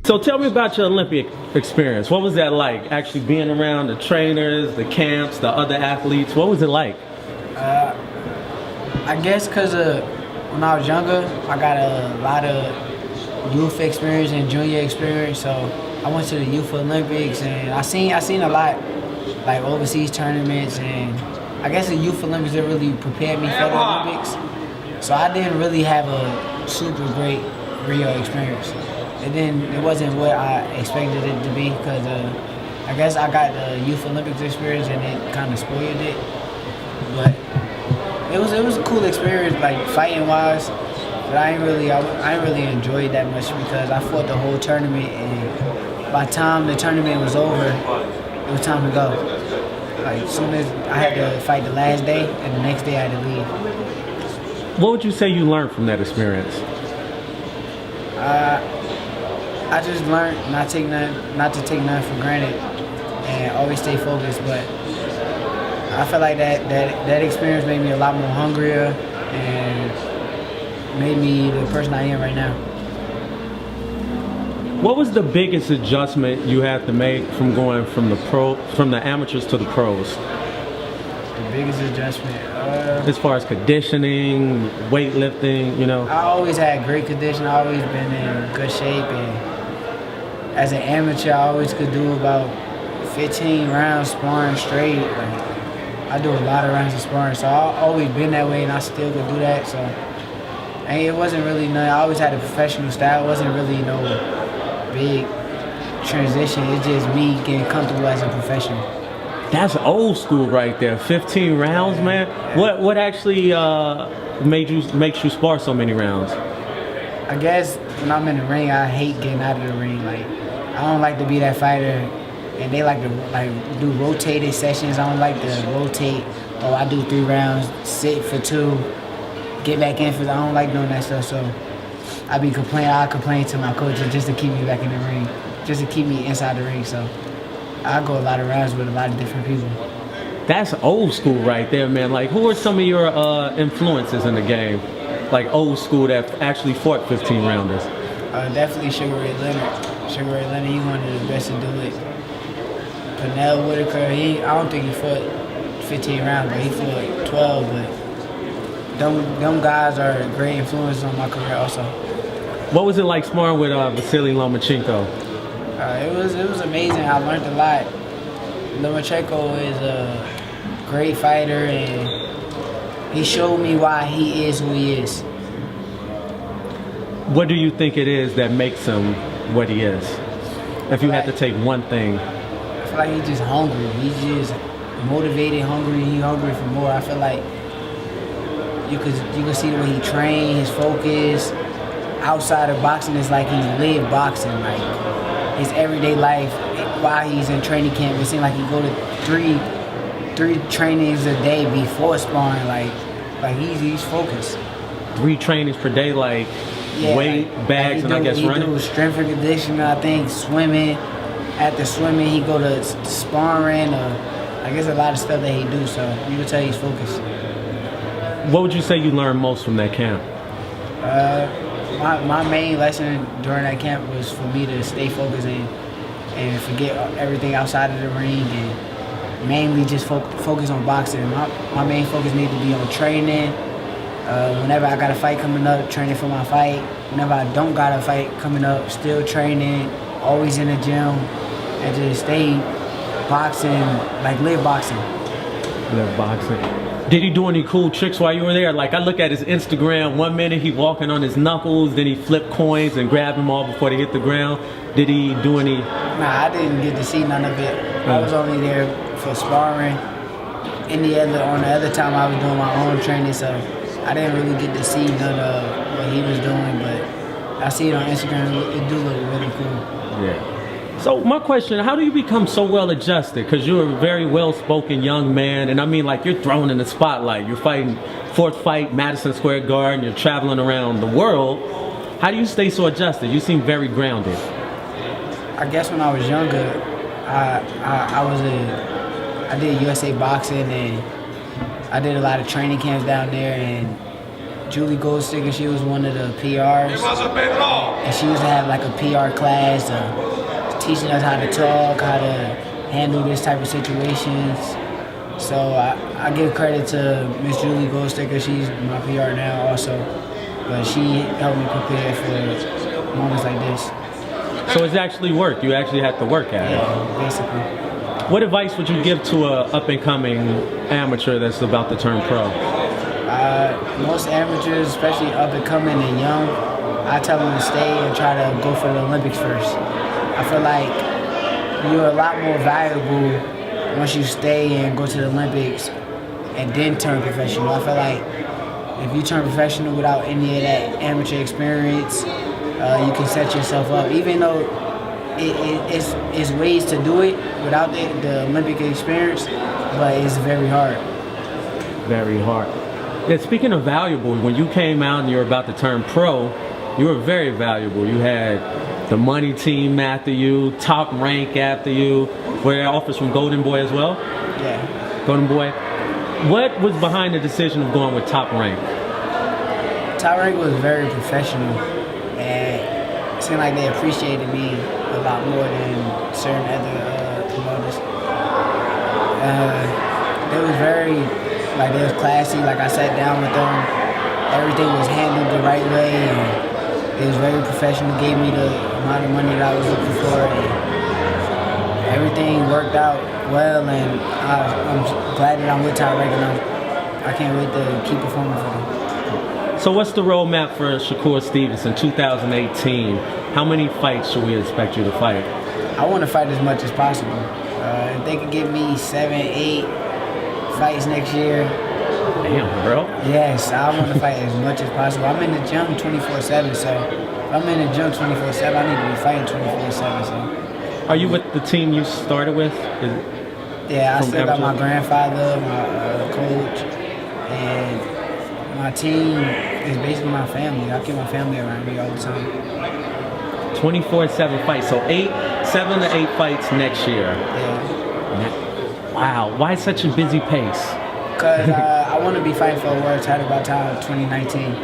So tell me about your Olympic experience. What was that like? Actually being around the trainers, the camps, the other athletes. What was it like? I guess because when I was younger, I got a lot of youth experience and junior experience. So I went to the Youth Olympics and I seen a lot like overseas tournaments, and I guess the Youth Olympics didn't really prepare me for the Olympics. So I didn't really have a super great Rio experience. It wasn't what I expected it to be because I guess I got the Youth Olympics experience and it kind of spoiled it. But it was a cool experience, like fighting wise. But I ain't really enjoy it that much because I fought the whole tournament, and by the time the tournament was over, it was time to go. Like as soon as I had to fight the last day, and the next day I had to leave. What would you say you learned from that experience? I just learned not to take nothing for granted and always stay focused. But I feel like that experience made me a lot more hungrier and made me the person I am right now. What was the biggest adjustment you had to make from going from the amateurs to the pros? The biggest adjustment, as far as conditioning, weightlifting, I always had great condition. I always been in good shape, and as an amateur, I always could do about 15 rounds sparring straight. Like, I do a lot of rounds of sparring, so I've always been that way, and I still could do that. So, and it wasn't really none. I always had a professional style. It wasn't really no big transition. It's just me getting comfortable as a professional. That's old school right there. 15 rounds, man. What actually makes you spar so many rounds? I guess when I'm in the ring, I hate getting out of the ring. Like, I don't like to be that fighter, and they like to do rotated sessions. I don't like to rotate. Oh, I do 3 rounds, sit for 2, get back in for. I don't like doing that stuff. So I complain to my coaches just to keep me back in the ring, just to keep me inside the ring. So I go a lot of rounds with a lot of different people. That's old school right there, man. Like, who are some of your influences in the game? Like old school that actually fought 15 rounders? Definitely Sugar Ray Leonard. Sugar Ray Leonard, he's one of the best to do it. Pernell Whitaker, I don't think he fought 15 rounds, but he fought 12. But them guys are great influences on my career also. What was it like sparring with Vasily Lomachenko? It was amazing. I learned a lot. Lomachenko is a great fighter, and he showed me why he is who he is. What do you think it is that makes him what he is? If you had to take one thing. I feel like he's just hungry. He's just motivated, hungry. He's hungry for more. I feel like you could see the way he trains, his focus. Outside of boxing, it's like he's lived boxing. Like his everyday life, while he's in training camp, it seems like he go to three trainings a day before sparring. Like he's focused. 3 trainings per day, like weight, bags, and I guess running? He do strength and conditioning, I think, swimming. After swimming, he go to sparring, I guess a lot of stuff that he do, so you can tell he's focused. What would you say you learned most from that camp? My main lesson during that camp was for me to stay focused and forget everything outside of the ring and mainly just focus on boxing. My main focus needed to be on training. Whenever I got a fight coming up, training for my fight. Whenever I don't got a fight coming up, still training, always in the gym, and just stay boxing, like live boxing. Live boxing. Did he do any cool tricks while you were there? Like, I look at his Instagram, 1 minute he walking on his knuckles, then he flip coins and grab them all before they hit the ground. Did he do any? Nah, I didn't get to see none of it. I was only there for sparring. On the other time I was doing my own training, so I didn't really get to see none of what he was doing, but I see it on Instagram. It do look really cool. Yeah. So my question, how do you become so well adjusted? Because you're a very well-spoken young man, and I mean, like, you're thrown in the spotlight. You're fighting 4th fight, Madison Square Garden, you're traveling around the world. How do you stay so adjusted? You seem very grounded. I guess when I was younger, I did USA boxing, and I did a lot of training camps down there, and Julie Goldsticker. She was one of the PRs, and she used to have like a PR class teaching us how to talk, how to handle this type of situations. So I give credit to Miss Julie Goldsticker. She's my PR now also, but she helped me prepare for moments like this. So it's actually work. You actually have to work at it. Yeah, basically. What advice would you give to a up-and-coming amateur that's about to turn pro? Most amateurs, especially up-and-coming and young, I tell them to stay and try to go for the Olympics first. I feel like you're a lot more valuable once you stay and go to the Olympics and then turn professional. I feel like if you turn professional without any of that amateur experience, you can set yourself up. Even though it's ways to do it without the Olympic experience, but it's very hard. Very hard. Yeah, speaking of valuable, when you came out and you were about to turn pro, you were very valuable. You had the money team after you, top rank after you. Were there offers from Golden Boy as well? Yeah. Golden Boy. What was behind the decision of going with top rank? Top rank was very professional, and it seemed like they appreciated me a lot more than certain other promoters. They was very, like, they was classy. Like, I sat down with them, everything was handled the right way, and it was very professional. Gave me the amount of money that I was looking for, and everything worked out well. And I'm glad that I'm with Top Rank, and I can't wait to keep performing for them. So what's the roadmap for Shakur Stevenson 2018? How many fights should we expect you to fight? I want to fight as much as possible. If they could give me 7, 8 fights next year. Damn, bro. Yes, I want to fight as much as possible. I'm in the gym 24/7, so if I'm in the gym 24/7, I need to be fighting 24/7. So. Are you with the team you started with? Yeah, I still got my amateur? grandfather, my coach, and my team is basically my family. I keep my family around me all the time. 24/7 fights. So 7 to 8 fights next year. Yeah. Wow. Why such a busy pace? Because I want to be fighting for a world title by the time of 2019.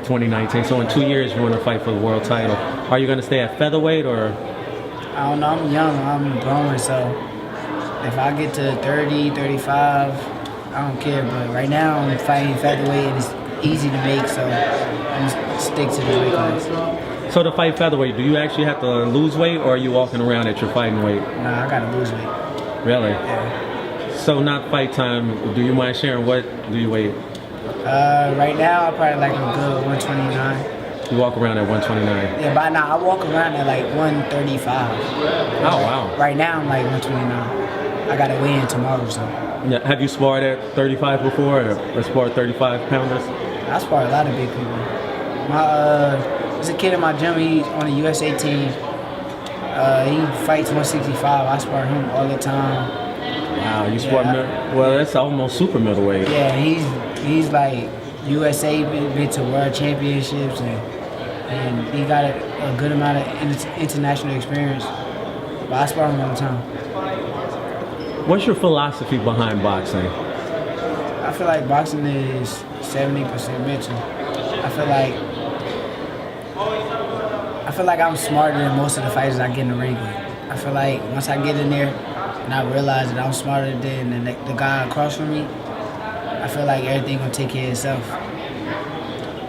2019. So in 2 years you want to fight for the world title. Are you going to stay at featherweight or? I don't know. I'm young. I'm growing. So if I get to 30, 35, I don't care. But right now I'm fighting featherweight and it's easy to make. So I'm going to stick to the weight class. So to fight featherweight, do you actually have to lose weight or are you walking around at your fighting weight? Nah, I got to lose weight. Really? Yeah. So not fight time, do you mind sharing what do you weigh? Right now, I probably like a good 129. You walk around at 129? Yeah, by now, I walk around at like 135. Oh, wow. Right now, I'm like 129. I got to weigh in tomorrow, so. Yeah. Have you sparred at 35 before or sparred 35 pounders? I spar a lot of big people. There's a kid in my gym, he's on the USA team. He fights 165. I spar him all the time. Wow, you spar well, that's almost super middleweight. Yeah, he's like USA, been to world championships, and he got a good amount of international experience. But I spar him all the time. What's your philosophy behind boxing? I feel like boxing is 70% mental. I feel like I'm smarter than most of the fighters I get in the ring with. I feel like once I get in there and I realize that I'm smarter than the guy across from me, I feel like everything gonna take care of itself.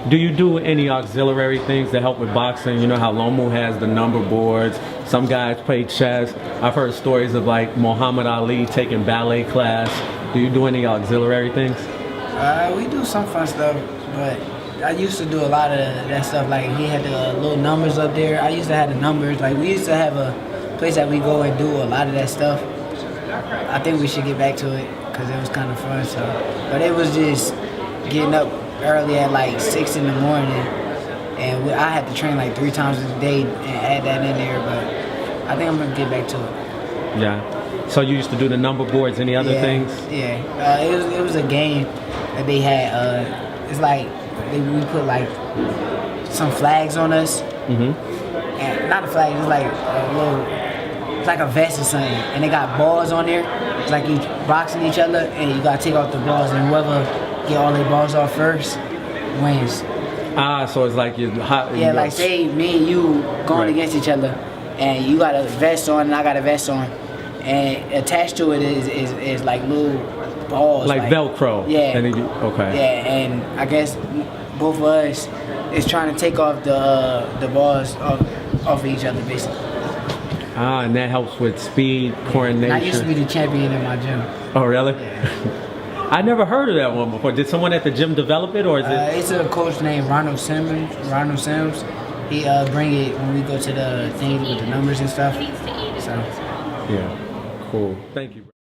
Do you do any auxiliary things to help with boxing? You know how Lomu has the number boards. Some guys play chess. I've heard stories of like Muhammad Ali taking ballet class. Do you do any auxiliary things? We do some fun stuff, but I used to do a lot of that stuff. Like he had the little numbers up there. I used to have the numbers. Like we used to have a place that we go and do a lot of that stuff. I think we should get back to it because it was kind of fun. So, but it was just getting up early at like 6 in the morning, and I had to train like 3 times a day and add that in there. But I think I'm gonna get back to it. Yeah. So you used to do the number boards. Any other things? Yeah. It was a game that they had. It's like we put like some flags on us. Mm-hmm. And not a flag. It's like a little. It's like a vest or something, and they got balls on there. It's like you boxing each other, and you gotta take off the balls, and whoever get all their balls off first, wins. So it's like you're hot. Yeah, like say me and you going Right. against each other, and you got a vest on and I got a vest on, and attached to it is like little balls. like Velcro. Yeah. And okay. Yeah, and I guess both of us is trying to take off the balls off of each other, basically. And that helps with speed, coordination. And I used to be the champion in my gym. Oh, really? I never heard of that one before. Did someone at the gym develop it, or is it? It's a coach named Ronald Sims. He bring it when we go to the thing with the numbers and stuff. So. Yeah. Cool. Thank you.